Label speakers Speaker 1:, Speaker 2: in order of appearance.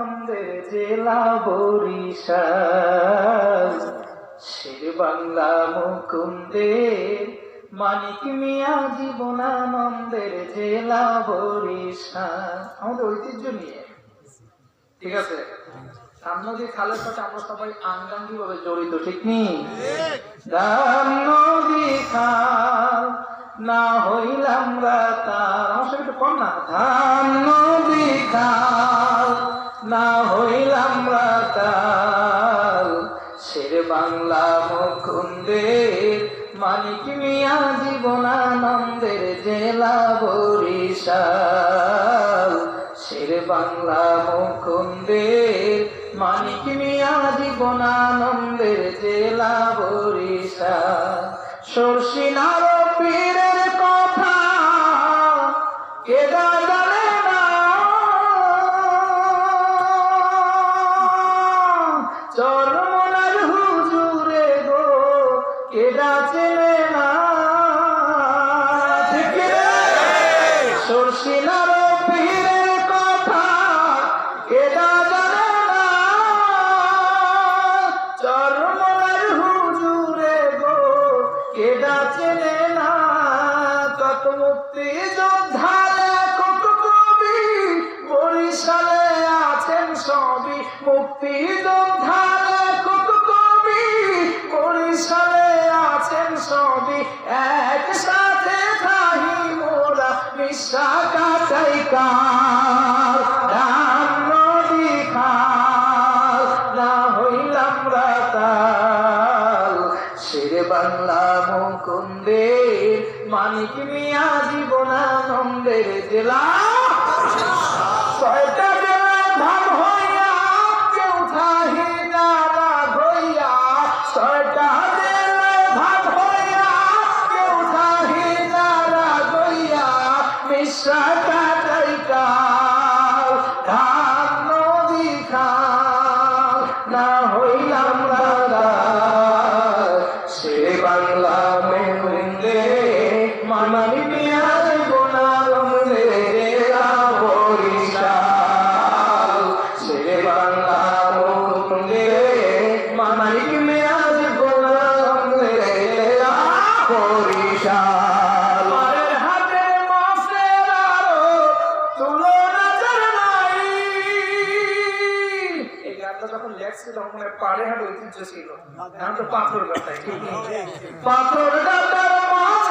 Speaker 1: নন্দের জেলা বরিশাল, শের বাংলা মুকুন্দের মানিক মিয়া জীবনানন্দের জেলা বরিশাল। আমাদের ঐতিহ্য নিয়ে, ঠিক আছে। রাম নদী খালের সাথে আমরা সবাই আঙ্গাঙ্গি ভাবে জড়িত, ঠিক নেই? রাম নদী খাল না হইলাম রাতার, আমার সাথে একটু কম না। রাম নদী খাল না হইলাম রাতার, শের বাংলা মুকুন্দের মানিক মিয়া জীবনানন্দের জেলা বরিশাল, শের বাংলা মুকুন্দের মানিক মিয়া জীবনানন্দের জেলা বরিশাল। শর্ষিনার পীরের কথা কেডা জানে না, চরমনার হুজুরে গো কেডা চেনে না, ঠিক রে? শর্ষিনার পীরের কথা কেডা জানে না, চরমনার হুজুরে গো কেডা চেনে না। কত মুক্তি যোদ্ধা লেখক কবি বরিশালে আছেন সবই, মুক্তি যোদ্ধা লেখক কবি বরিশালে আছেন সবই, একসাথে থাহি মোরা মিশা কাটাই কার। রাম নদী খাল না হইলাম রাতাল, শের বাংলা মুকুন্দের মানিক মিয়া জীবনানন্দের জেলা। ছয়টা জেলা ভাগ হইয়া কেউ থাহি নারা হইয়া, ছয়টা জেলা ভাগ হইয়া কেউ থাহি নারা হইয়া, মিশা কাটাই কাল। রাম নদী খাল না হইলাম রাতাল, শের বাংলা মুকুন্দের মানিক মিয়া জীবনানন্দের জেলা বরিশাল, শের বাংলা মুকুন্দের মানিক মিয়া জীবনানন্দের জেলা বরিশাল। মারের হাতে মাছের আরো তুলনা যার নাই, এই গানটা যখন লেখছিল তখন পাড়ে হাট ঐতিহ্য ছিল, এখন তো পাথর গাথায়, পাথর গাথার মাছ